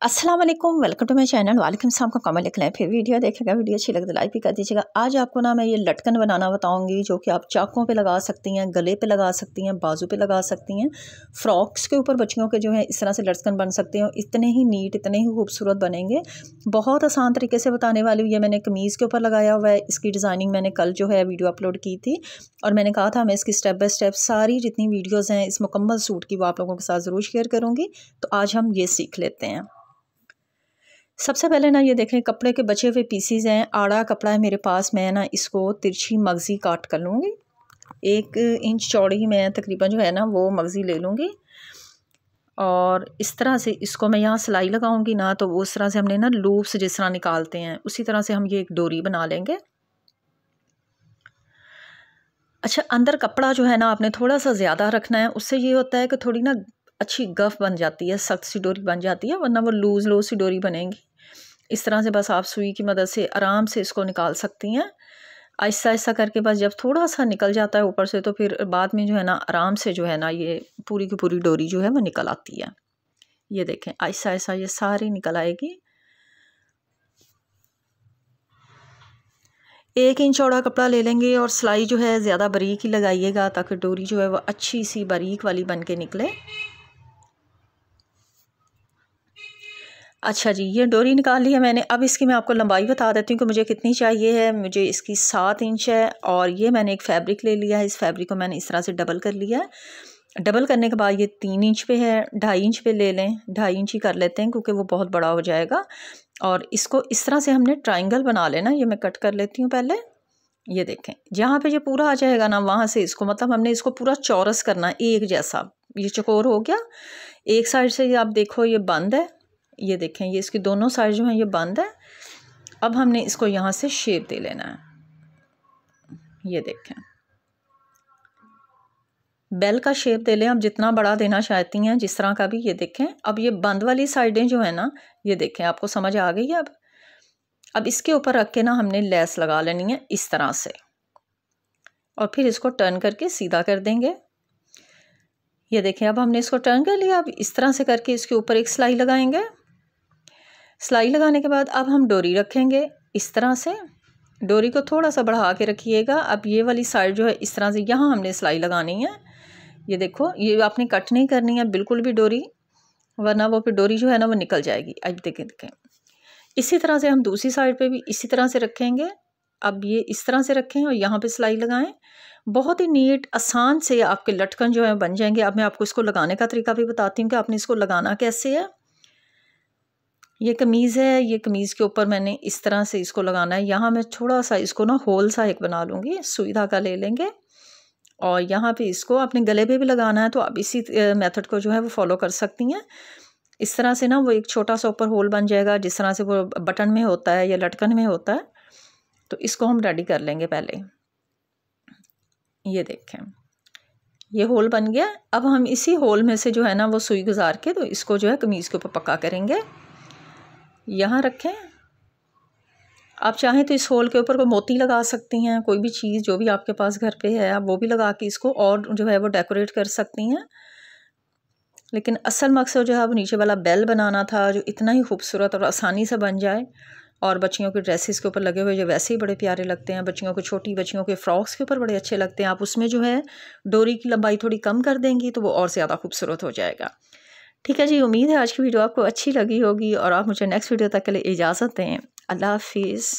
अस्सलाम वालेकुम, welcome to my channel. वालेकुम सलाम का कमेंट लिख लें, फिर वीडियो देखेगा। वीडियो अच्छी लगे तो लाइक भी कर दीजिएगा। आज आपको ना मैं ये लटकन बनाना बताऊंगी जो कि आप चाकों पे लगा सकती हैं, गले पे लगा सकती हैं, बाजू पे लगा सकती हैं। फ्रॉक्स के ऊपर बच्चियों के जो है इस तरह से लटकन बन सकते हैं। इतने ही नीट, इतने ही खूबसूरत बनेंगे। बहुत आसान तरीके से बताने वाली हूँ। ये मैंने कमीज़ के ऊपर लगाया हुआ है। इसकी डिज़ाइनिंग मैंने कल जो है वीडियो अपलोड की थी और मैंने कहा था मैं इसकी स्टेप बाय स्टेप सारी जितनी वीडियोज़ हैं इस मुकम्मल सूट की वो आप लोगों के साथ ज़रूर शेयर करूँगी। तो आज हम ये सीख लेते हैं। सबसे पहले ना ये देखें, कपड़े के बचे हुए पीसीज हैं। आड़ा कपड़ा है मेरे पास। मैं ना इसको तिरछी मगज़ी काट कर लूँगी। 1 इंच चौड़ी मैं तकरीबन जो है ना वो मगज़ी ले लूँगी और इस तरह से इसको मैं यहाँ सिलाई लगाऊंगी ना, तो उस तरह से हमने ना लूप्स जिस तरह निकालते हैं उसी तरह से हम ये एक डोरी बना लेंगे। अच्छा, अंदर कपड़ा जो है ना आपने थोड़ा सा ज़्यादा रखना है। उससे ये होता है कि थोड़ी ना अच्छी गफ़ बन जाती है, सख्त सी डोरी बन जाती है, वरना वो लूज़ सी डोरी बनेगी। इस तरह से बस आप सुई की मदद से आराम से इसको निकाल सकती हैं। आहिस्ता आहिस्ता करके बस जब थोड़ा सा निकल जाता है ऊपर से तो फिर बाद में जो है ना आराम से जो है ना ये पूरी की पूरी डोरी जो है वो निकल आती है। ये देखें, आहिस्ता आहिस्ता ये सारी निकल आएगी। 1 इंच चौड़ा कपड़ा ले लेंगे और सिलाई जो है ज़्यादा बारीक ही लगाइएगा ताकि डोरी जो है वो अच्छी सी बारीक वाली बन के निकले। अच्छा जी, ये डोरी निकाल ली है मैंने। अब इसकी मैं आपको लंबाई बता देती हूँ कि मुझे कितनी चाहिए है। मुझे इसकी 7 इंच है और ये मैंने एक फैब्रिक ले लिया है। इस फैब्रिक को मैंने इस तरह से डबल कर लिया है। डबल करने के बाद ये 3 इंच पे है। 2.5 इंच पे ले लें, 2.5 इंच ही कर लेते हैं क्योंकि वो बहुत बड़ा हो जाएगा। और इसको इस तरह से हमने ट्राइंगल बना लेना। ये मैं कट कर लेती हूँ पहले। ये देखें, जहाँ पे ये पूरा आ जाएगा ना वहाँ से इसको मतलब हमने इसको पूरा चौरस करना है एक जैसा। ये चौकोर हो गया। एक साइड से ये आप देखो ये बंद है। ये देखें, ये इसकी दोनों साइड जो है ये बंद है। अब हमने इसको यहाँ से शेप दे लेना है। ये देखें, बेल का शेप दे लें। अब जितना बड़ा देना चाहती हैं जिस तरह का भी। ये देखें, अब ये बंद वाली साइडें जो है ना ये देखें, आपको समझ आ गई है। अब इसके ऊपर रख के ना हमने लेस लगा लेनी है इस तरह से और फिर इसको टर्न करके सीधा कर देंगे। ये देखें, अब हमने इसको टर्न कर लिया। अब इस तरह से करके इसके ऊपर एक सिलाई लगाएंगे। सिलाई लगाने के बाद अब हम डोरी रखेंगे इस तरह से। डोरी को थोड़ा सा बढ़ा के रखिएगा। अब ये वाली साइड जो है इस तरह से यहाँ हमने सिलाई लगानी है। ये देखो, ये आपने कट नहीं करनी है बिल्कुल भी डोरी, वरना वो फिर डोरी जो है ना वो निकल जाएगी। अब देखें इसी तरह से हम दूसरी साइड पे भी इसी तरह से रखेंगे। अब ये इस तरह से रखें और यहाँ पे सिलाई लगाएं। बहुत ही नीट आसान से आपके लटकन जो है बन जाएंगे। अब मैं आपको इसको लगाने का तरीका भी बताती हूँ कि आपने इसको लगाना कैसे है। ये कमीज़ है, ये कमीज़ के ऊपर मैंने इस तरह से इसको लगाना है। यहाँ मैं थोड़ा सा इसको ना होल सा एक बना लूँगी। सुई धागा ले लेंगे और यहाँ पे इसको अपने गले पे भी लगाना है तो आप इसी मेथड को जो है वो फॉलो कर सकती हैं। इस तरह से ना वो एक छोटा सा ऊपर होल बन जाएगा जिस तरह से वो बटन में होता है या लटकन में होता है। तो इसको हम रेडी कर लेंगे पहले। ये देखें, ये होल बन गया। अब हम इसी होल में से जो है ना वो सुई गुजार के तो इसको जो है कमीज़ के ऊपर पक्का करेंगे। यहाँ रखें। आप चाहें तो इस होल के ऊपर कोई मोती लगा सकती हैं, कोई भी चीज़ जो भी आपके पास घर पे है आप वो भी लगा के इसको और जो है वो डेकोरेट कर सकती हैं। लेकिन असल मकसद जो है वो नीचे वाला बेल बनाना था जो इतना ही खूबसूरत और आसानी से बन जाए। और बच्चियों के ड्रेसेस के ऊपर लगे हुए जो वैसे ही बड़े प्यारे लगते हैं। बच्चियों को, छोटी बच्चियों के फ्रॉक्स के ऊपर बड़े अच्छे लगते हैं। आप उसमें जो है डोरी की लंबाई थोड़ी कम कर देंगी तो वो और ज़्यादा खूबसूरत हो जाएगा। ठीक है जी, उम्मीद है आज की वीडियो आपको अच्छी लगी होगी और आप मुझे नेक्स्ट वीडियो तक के लिए इजाज़त दें। अल्लाह हाफिज़।